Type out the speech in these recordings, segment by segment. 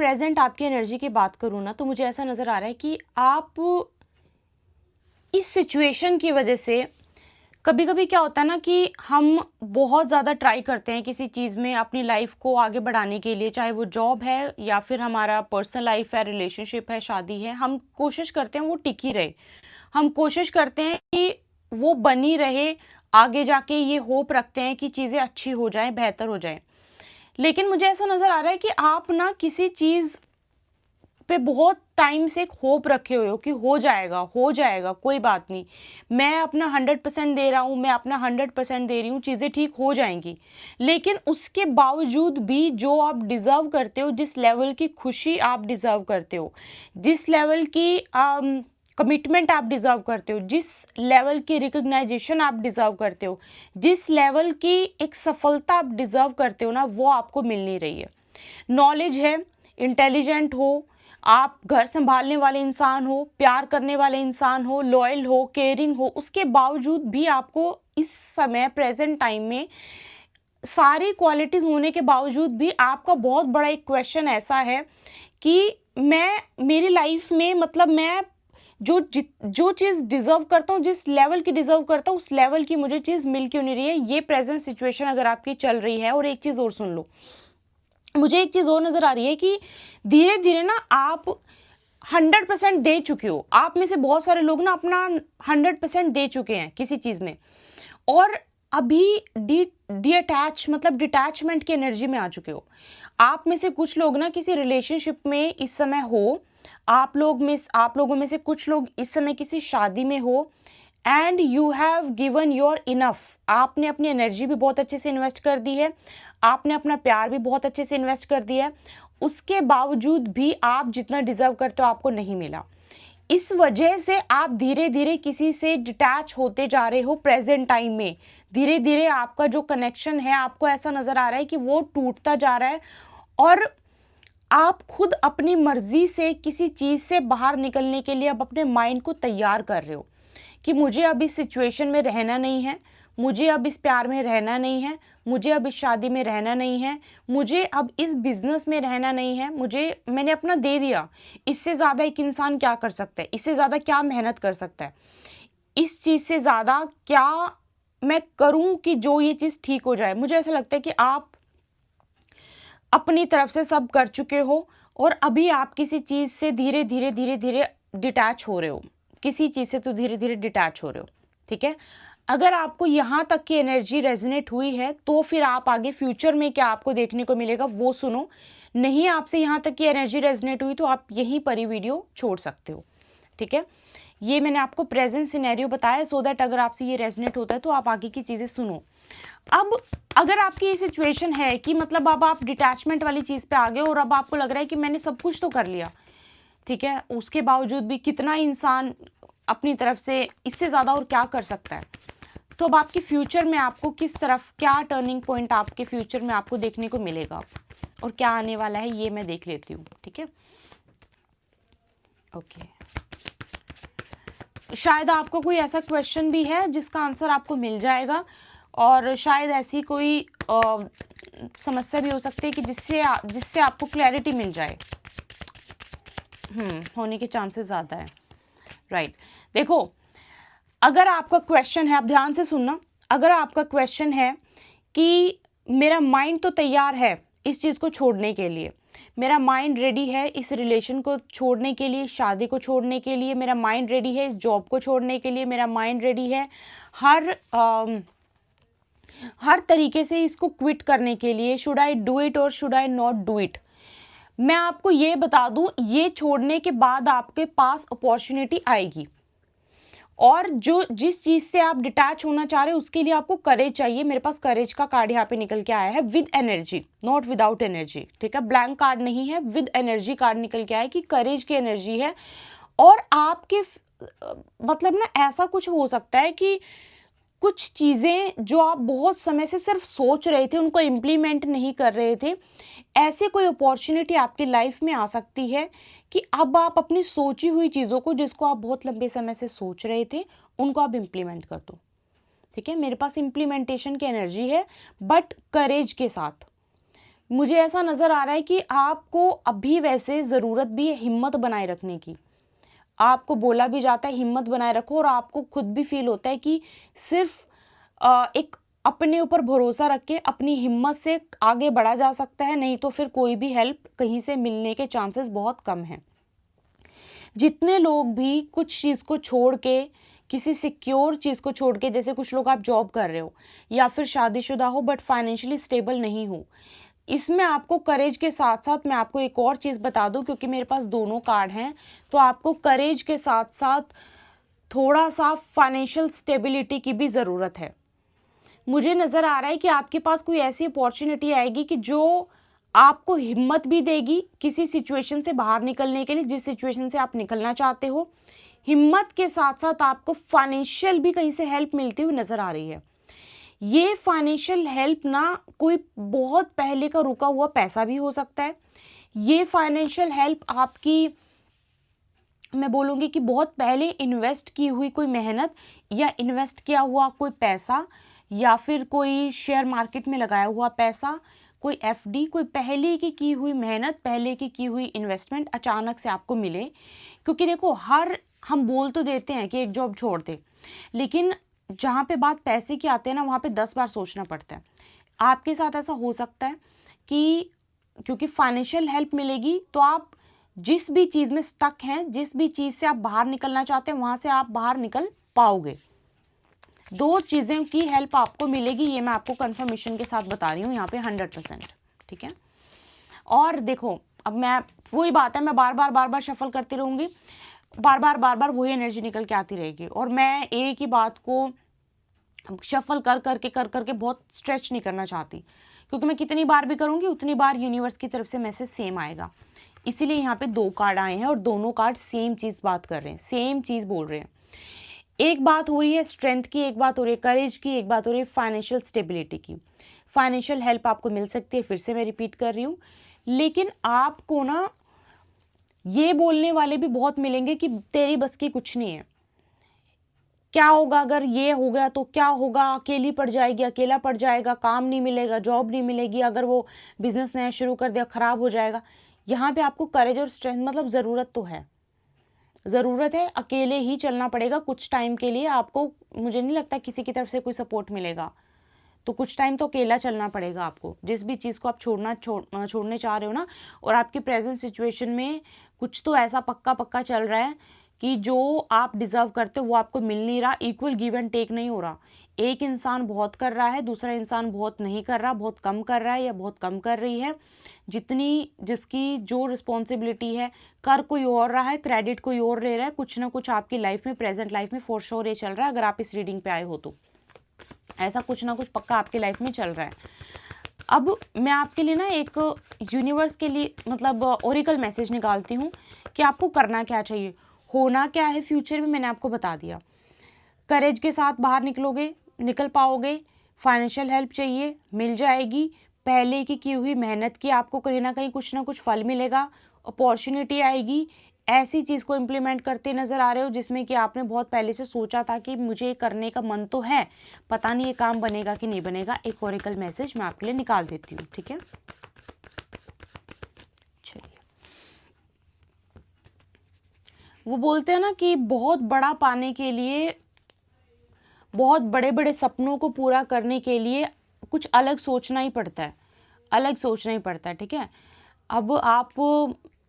Present आपकी energy की बात करूँ ना, तो मुझे ऐसा नज़र आ रहा है कि आप इस सिचुएशन की वजह से कभी कभी क्या होता है ना कि हम बहुत ज़्यादा ट्राई करते हैं किसी चीज़ में अपनी लाइफ को आगे बढ़ाने के लिए, चाहे वो जॉब है या फिर हमारा पर्सनल लाइफ है, रिलेशनशिप है, शादी है। हम कोशिश करते हैं वो टिकी रहे, हम कोशिश करते हैं कि वो बनी रहे, आगे जाके ये होप रखते हैं कि चीज़ें अच्छी हो जाएं, बेहतर हो जाएं। लेकिन मुझे ऐसा नज़र आ रहा है कि आप ना किसी चीज़ पे बहुत टाइम से एक होप रखे हुए हो कि हो जाएगा, कोई बात नहीं, मैं अपना 100% दे रहा हूँ, मैं अपना 100% दे रही हूँ, चीज़ें ठीक हो जाएंगी। लेकिन उसके बावजूद भी जो आप डिज़र्व करते हो, जिस लेवल की खुशी आप डिज़र्व करते हो, जिस लेवल की कमिटमेंट आप डिज़र्व करते हो, जिस लेवल की रिकग्नाइजेशन आप डिज़र्व करते हो, जिस लेवल की एक सफलता आप डिज़र्व करते हो ना, वो आपको मिल नहीं रही है। नॉलेज है, इंटेलिजेंट हो, आप घर संभालने वाले इंसान हो, प्यार करने वाले इंसान हो, लॉयल हो, केयरिंग हो, उसके बावजूद भी आपको इस समय प्रेजेंट टाइम में सारी क्वालिटीज होने के बावजूद भी आपका बहुत बड़ा एक क्वेश्चन ऐसा है कि मेरी लाइफ में मतलब मैं जो चीज़ डिजर्व करता हूँ, जिस लेवल की डिजर्व करता हूँ, उस लेवल की मुझे चीज़ मिल क्यों नहीं रही है। ये प्रेजेंट सिचुएशन अगर आपकी चल रही है। और एक चीज़ और सुन लो, मुझे एक चीज़ और नज़र आ रही है कि धीरे धीरे ना आप 100% दे चुके हो। आप में से बहुत सारे लोग ना अपना 100% दे चुके हैं किसी चीज़ में, और अभी डिअटैच मतलब डिटैचमेंट की एनर्जी में आ चुके हो। आप में से कुछ लोग ना किसी रिलेशनशिप में इस समय हो, आप लोगों में से कुछ लोग इस समय किसी शादी में हो, and you have given your enough. आपने अपनी एनर्जी भी बहुत अच्छे से इन्वेस्ट कर दी है, आपने अपना प्यार भी बहुत अच्छे से इन्वेस्ट कर दिया है, उसके बावजूद भी आप जितना डिजर्व करते हो आपको नहीं मिला। इस वजह से आप धीरे धीरे किसी से डिटैच होते जा रहे हो। प्रेजेंट टाइम में धीरे धीरे आपका जो कनेक्शन है, आपको ऐसा नजर आ रहा है कि वो टूटता जा रहा है, और आप खुद अपनी मर्जी से किसी चीज से बाहर निकलने के लिए अब अपने माइंड को तैयार कर रहे हो कि मुझे अब इस सिचुएशन में रहना नहीं है, मुझे अब इस प्यार में रहना नहीं है, मुझे अब इस शादी में रहना नहीं है, मुझे अब इस बिजनेस में रहना नहीं है, मैंने अपना दे दिया। इससे ज़्यादा एक इंसान क्या कर सकता है, इससे ज़्यादा क्या मेहनत कर सकता है, इस चीज़ से ज़्यादा क्या मैं करूं कि जो ये चीज़ ठीक हो जाए। मुझे ऐसा लगता है कि आप अपनी तरफ से सब कर चुके हो, और अभी आप किसी चीज़ से धीरे धीरे धीरे धीरे डिटैच हो रहे हो, किसी चीज़ से तो धीरे धीरे डिटैच हो रहे हो। ठीक है, अगर आपको यहाँ तक की एनर्जी रेजोनेट हुई है तो फिर आप आगे फ्यूचर में क्या आपको देखने को मिलेगा वो सुनो। नहीं आपसे यहाँ तक की एनर्जी रेजोनेट हुई तो आप यहीं पर ही वीडियो छोड़ सकते हो। ठीक है, ये मैंने आपको प्रेजेंट सिनेरियो बताया सो दैट अगर आपसे ये रेजोनेट होता है तो आप आगे की चीज़ें सुनो। अब अगर आपकी ये सिचुएशन है कि मतलब अब आप डिटैचमेंट वाली चीज़ पे आ गए और अब आपको लग रहा है कि मैंने सब कुछ तो कर लिया, ठीक है, उसके बावजूद भी कितना इंसान अपनी तरफ से इससे ज़्यादा और क्या कर सकता है, तो अब आपके फ्यूचर में आपको किस तरफ क्या टर्निंग पॉइंट आपके फ्यूचर में आपको देखने को मिलेगा और क्या आने वाला है ये मैं देख लेती हूँ। ठीक है, ओके, शायद आपको कोई ऐसा क्वेश्चन भी है जिसका आंसर आपको मिल जाएगा, और शायद ऐसी कोई समस्या भी हो सकती है कि जिससे आपको क्लैरिटी मिल जाए। होने के चांसेस ज़्यादा है। राइट, देखो, अगर आपका क्वेश्चन है, आप ध्यान से सुनना, अगर आपका क्वेश्चन है कि मेरा माइंड तो तैयार है इस चीज़ को छोड़ने के लिए, मेरा माइंड रेडी है इस रिलेशन को छोड़ने के लिए, शादी को छोड़ने के लिए, मेरा माइंड रेडी है इस जॉब को छोड़ने के लिए, मेरा माइंड रेडी है हर तरीके से इसको क्विट करने के लिए, शुड आई डू इट और should I not do it. मैं आपको ये बता दूं, ये छोड़ने के बाद आपके पास अपॉर्चुनिटी आएगी, और जिस चीज से आप डिटैच होना चाह रहे हो उसके लिए आपको करेज चाहिए। मेरे पास करेज का कार्ड यहाँ पे निकल के आया है, with energy, not without energy. ठीक है, ब्लैंक कार्ड नहीं है, विद एनर्जी कार्ड निकल के आया कि करेज की एनर्जी है। और आपके मतलब ना ऐसा कुछ हो सकता है कि कुछ चीज़ें जो आप बहुत समय से सिर्फ सोच रहे थे, उनको इम्प्लीमेंट नहीं कर रहे थे, ऐसी कोई अपॉर्चुनिटी आपकी लाइफ में आ सकती है कि अब आप अपनी सोची हुई चीज़ों को, जिसको आप बहुत लंबे समय से सोच रहे थे, उनको आप इम्प्लीमेंट कर दो। ठीक है, मेरे पास इम्प्लीमेंटेशन की एनर्जी है, बट करेज के साथ। मुझे ऐसा नज़र आ रहा है कि आपको अभी वैसे ज़रूरत भी है हिम्मत बनाए रखने की। आपको बोला भी जाता है हिम्मत बनाए रखो, और आपको खुद भी फ़ील होता है कि सिर्फ़ एक अपने ऊपर भरोसा रख के अपनी हिम्मत से आगे बढ़ा जा सकता है, नहीं तो फिर कोई भी हेल्प कहीं से मिलने के चांसेस बहुत कम हैं। जितने लोग भी कुछ चीज़ को छोड़ के, किसी सिक्योर चीज़ को छोड़ के, जैसे कुछ लोग आप जॉब कर रहे हो या फिर शादीशुदा हो बट फाइनेंशियली स्टेबल नहीं हो, इसमें आपको करेज के साथ साथ मैं आपको एक और चीज़ बता दूं, क्योंकि मेरे पास दोनों कार्ड हैं, तो आपको करेज के साथ साथ थोड़ा सा फाइनेंशियल स्टेबिलिटी की भी ज़रूरत है। मुझे नज़र आ रहा है कि आपके पास कोई ऐसी अपॉर्चुनिटी आएगी कि जो आपको हिम्मत भी देगी किसी सिचुएशन से बाहर निकलने के लिए, जिस सिचुएशन से आप निकलना चाहते हो। हिम्मत के साथ साथ आपको फाइनेंशियल भी कहीं से हेल्प मिलती हुई नज़र आ रही है। ये फाइनेंशियल हेल्प ना कोई बहुत पहले का रुका हुआ पैसा भी हो सकता है। ये फाइनेंशियल हेल्प आपकी, मैं बोलूँगी कि बहुत पहले इन्वेस्ट की हुई कोई मेहनत या इन्वेस्ट किया हुआ कोई पैसा, या फिर कोई शेयर मार्केट में लगाया हुआ पैसा, कोई एफडी, कोई पहले की हुई मेहनत, पहले की हुई इन्वेस्टमेंट अचानक से आपको मिले। क्योंकि देखो, हम बोल तो देते हैं कि एक जॉब छोड़ दे, लेकिन जहाँ पे बात पैसे की आते हैं ना, वहाँ पे 10 बार सोचना पड़ता है। आपके साथ ऐसा हो सकता है कि क्योंकि फाइनेंशियल हेल्प मिलेगी तो आप जिस भी चीज़ में स्टक हैं, जिस भी चीज़ से आप बाहर निकलना चाहते हैं, वहाँ से आप बाहर निकल पाओगे। 2 चीज़ें की हेल्प आपको मिलेगी, ये मैं आपको कंफर्मेशन के साथ बता रही हूँ यहाँ पे 100%। ठीक है। और देखो, अब मैं वही बात है, मैं बार बार शफल करती रहूँगी, बार बार वही एनर्जी निकल के आती रहेगी, और मैं एक ही बात को शफल कर करके बहुत स्ट्रेच नहीं करना चाहती, क्योंकि मैं कितनी बार भी करूँगी उतनी बार यूनिवर्स की तरफ से मैसेज सेम आएगा। इसीलिए यहाँ पे 2 कार्ड आए हैं और दोनों कार्ड सेम चीज़ बात कर रहे हैं, सेम चीज़ बोल रहे हैं। एक बात हो रही है स्ट्रेंथ की, एक बात हो रही है करेज की, एक बात हो रही है फाइनेंशियल स्टेबिलिटी की। फाइनेंशियल हेल्प आपको मिल सकती है, फिर से मैं रिपीट कर रही हूँ, लेकिन आपको ना ये बोलने वाले भी बहुत मिलेंगे कि तेरी बस की कुछ नहीं है, क्या होगा अगर ये हो गया तो क्या होगा, अकेली पड़ जाएगी, अकेला पड़ जाएगा, काम नहीं मिलेगा, जॉब नहीं मिलेगी, अगर वो बिजनेस नया शुरू कर दिया खराब हो जाएगा। यहाँ पे आपको करेज और स्ट्रेंथ, मतलब ज़रूरत तो है, ज़रूरत है, अकेले ही चलना पड़ेगा कुछ टाइम के लिए आपको। मुझे नहीं लगता किसी की तरफ से कोई सपोर्ट मिलेगा, तो कुछ टाइम तो अकेला चलना पड़ेगा आपको। जिस भी चीज़ को आप छोड़ने चाह रहे हो ना, और आपकी प्रेजेंट सिचुएशन में कुछ तो ऐसा पक्का चल रहा है कि जो आप डिज़र्व करते हो वो आपको मिल नहीं रहा, इक्वल गिव एंड टेक नहीं हो रहा। एक इंसान बहुत कर रहा है, दूसरा इंसान बहुत नहीं कर रहा, बहुत कम कर रहा है या बहुत कम कर रही है। जिसकी जो रिस्पॉन्सिबिलिटी है, कर कोई और रहा है, क्रेडिट कोई और ले रहा है। कुछ ना कुछ आपकी लाइफ में, प्रेजेंट लाइफ में फॉर श्योर ये चल रहा है। अगर आप इस रीडिंग पे आए हो तो ऐसा कुछ ना कुछ पक्का आपकी लाइफ में चल रहा है। अब मैं आपके लिए ना एक यूनिवर्स के लिए, मतलब ओरिकल मैसेज निकालती हूँ कि आपको करना क्या चाहिए, होना क्या है फ्यूचर में, मैंने आपको बता दिया। करेज के साथ बाहर निकलोगे, निकल पाओगे। फाइनेंशियल हेल्प चाहिए, मिल जाएगी। पहले की हुई मेहनत की आपको कहीं ना कुछ फल मिलेगा। अपॉर्चुनिटी आएगी। ऐसी चीज़ को इम्प्लीमेंट करते नज़र आ रहे हो जिसमें कि आपने बहुत पहले से सोचा था कि मुझे करने का मन तो है, पता नहीं ये काम बनेगा कि नहीं बनेगा। एक ओरेकल मैसेज मैं आपके लिए निकाल देती हूँ, ठीक है। चलिए, वो बोलते हैं ना कि बहुत बड़ा पाने के लिए, बहुत बड़े बड़े सपनों को पूरा करने के लिए कुछ अलग सोचना ही पड़ता है, अलग सोचना ही पड़ता है, ठीक है। अब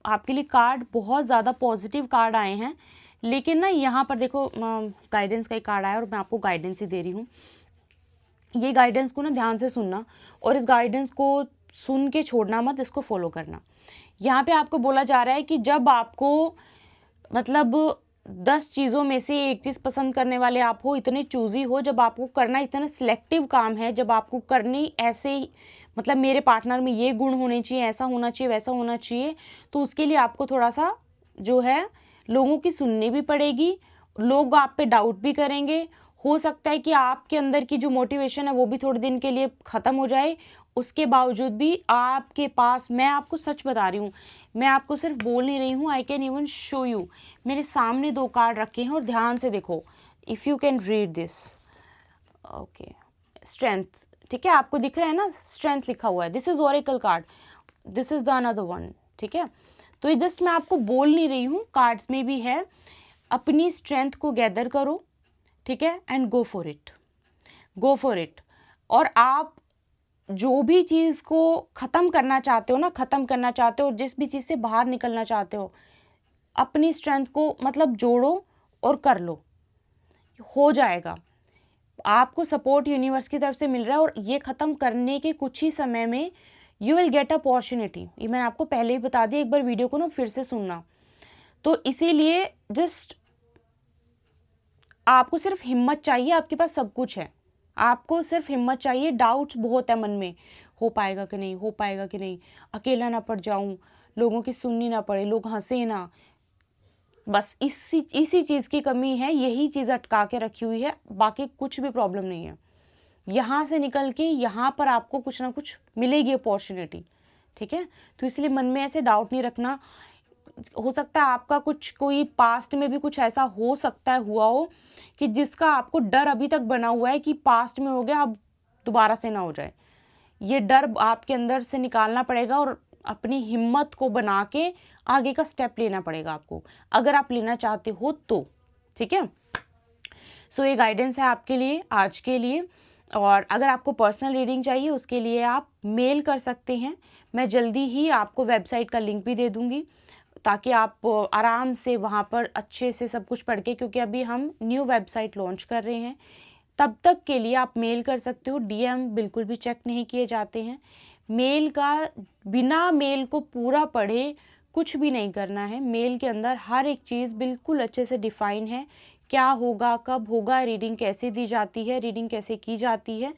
आपके लिए कार्ड बहुत ज़्यादा पॉजिटिव कार्ड आए हैं, लेकिन ना यहाँ पर देखो गाइडेंस का एक कार्ड आया और मैं आपको गाइडेंस ही दे रही हूँ। ये गाइडेंस को ना ध्यान से सुनना, और इस गाइडेंस को सुन के छोड़ना मत, इसको फॉलो करना। यहाँ पे आपको बोला जा रहा है कि जब आपको, मतलब 10 चीज़ों में से एक चीज़ पसंद करने वाले आप हो, इतने चूज़ी हो, जब आपको करना इतना सिलेक्टिव काम है, जब आपको करनी ऐसे ही, मतलब मेरे पार्टनर में ये गुण होने चाहिए, ऐसा होना चाहिए, वैसा होना चाहिए, तो उसके लिए आपको थोड़ा सा जो है लोगों की सुननी भी पड़ेगी। लोग आप पे डाउट भी करेंगे। हो सकता है कि आपके अंदर की जो मोटिवेशन है वो भी थोड़े दिन के लिए ख़त्म हो जाए। उसके बावजूद भी आपके पास, मैं आपको सच बता रही हूँ, मैं आपको सिर्फ बोल नहीं रही हूँ, I can even show you. मेरे सामने 2 कार्ड रखे हैं और ध्यान से देखो, if you can read this. Okay, strength, ठीक है, आपको दिख रहा है ना स्ट्रेंथ लिखा हुआ है, this is Oracle card, this is the another one. ठीक है, तो ये जस्ट मैं आपको बोल नहीं रही हूँ, कार्ड्स में भी है। अपनी स्ट्रेंथ को गैदर करो, ठीक है, and go for it, go for it. और आप जो भी चीज़ को ख़त्म करना चाहते हो ना, ख़त्म करना चाहते हो, जिस भी चीज़ से बाहर निकलना चाहते हो, अपनी स्ट्रेंथ को मतलब जोड़ो और कर लो, हो जाएगा। आपको सपोर्ट यूनिवर्स की तरफ से मिल रहा है और ये ख़त्म करने के कुछ ही समय में यू विल गेट अपॉर्चुनिटी। ये मैंने आपको पहले ही बता दिया, एक बार वीडियो को ना फिर से सुनना। तो इसीलिए जस्ट आपको सिर्फ हिम्मत चाहिए, आपके पास सब कुछ है, आपको सिर्फ हिम्मत चाहिए। डाउट्स बहुत है मन में, हो पाएगा कि नहीं, हो पाएगा कि नहीं, अकेला ना पड़ जाऊं, लोगों की सुननी ना पड़े, लोग हंसे ना, बस इसी चीज़ की कमी है, यही चीज़ अटका के रखी हुई है, बाकी कुछ भी प्रॉब्लम नहीं है। यहाँ से निकल के यहाँ पर आपको कुछ ना कुछ मिलेगी अपॉर्चुनिटी। ठीक है, तो इसलिए मन में ऐसे डाउट नहीं रखना। हो सकता है आपका कुछ कोई पास्ट में भी कुछ ऐसा हो सकता है हुआ हो कि जिसका आपको डर अभी तक बना हुआ है कि पास्ट में हो गया, अब दोबारा से ना हो जाए। ये डर आपके अंदर से निकालना पड़ेगा और अपनी हिम्मत को बना के आगे का स्टेप लेना पड़ेगा आपको, अगर आप लेना चाहते हो तो। ठीक है, सो ये गाइडेंस है आपके लिए आज के लिए। और अगर आपको पर्सनल रीडिंग चाहिए उसके लिए आप मेल कर सकते हैं, मैं जल्दी ही आपको वेबसाइट का लिंक भी दे दूँगी ताकि आप आराम से वहाँ पर अच्छे से सब कुछ पढ़ के, क्योंकि अभी हम न्यू वेबसाइट लॉन्च कर रहे हैं, तब तक के लिए आप मेल कर सकते हो। डीएम बिल्कुल भी चेक नहीं किए जाते हैं। मेल का बिना मेल को पूरा पढ़े कुछ भी नहीं करना है। मेल के अंदर हर एक चीज़ बिल्कुल अच्छे से डिफाइन है, क्या होगा, कब होगा, रीडिंग कैसे दी जाती है, रीडिंग कैसे की जाती है।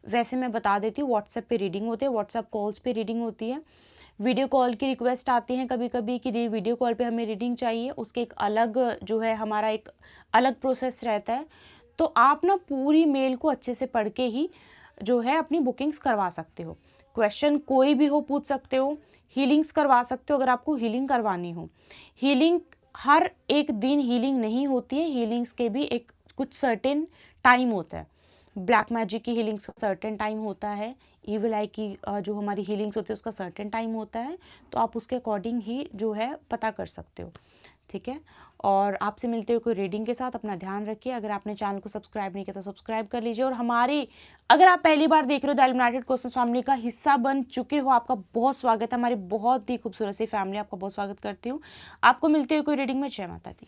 वैसे मैं बता देती हूँ, व्हाट्सएप पे रीडिंग होती है, व्हाट्सएप कॉल्स पे रीडिंग होती है, वीडियो कॉल की रिक्वेस्ट आती हैं कभी कभी कि वीडियो कॉल पे हमें रीडिंग चाहिए, उसके एक अलग जो है हमारा एक अलग प्रोसेस रहता है। तो आप ना पूरी मेल को अच्छे से पढ़ के ही जो है अपनी बुकिंग्स करवा सकते हो। क्वेश्चन कोई भी हो पूछ सकते हो, हीलिंग्स करवा सकते हो अगर आपको हीलिंग करवानी हो। हीलिंग हर एक दिन हीलिंग नहीं होती है, हीलिंग्स के भी एक कुछ सर्टेन टाइम होता है। ब्लैक मैजिक की हीलिंग्स का सर्टेन टाइम होता है, इविल आई की जो हमारी हीलिंग्स होती है उसका सर्टेन टाइम होता है, तो आप उसके अकॉर्डिंग ही जो है पता कर सकते हो। ठीक है, और आपसे मिलते हुए कोई रीडिंग के साथ, अपना ध्यान रखिए। अगर आपने चैनल को सब्सक्राइब नहीं किया तो सब्सक्राइब कर लीजिए, और हमारी अगर आप पहली बार देख रहे हो द इल्यूमिनेटेड क्वेश्चन फैमिली का हिस्सा बन चुके हो, आपका बहुत स्वागत है। हमारी बहुत ही खूबसूरत सी फैमिली, आपका बहुत स्वागत करती हूँ। आपको मिलते हुए कोई रीडिंग में। जय माता दी।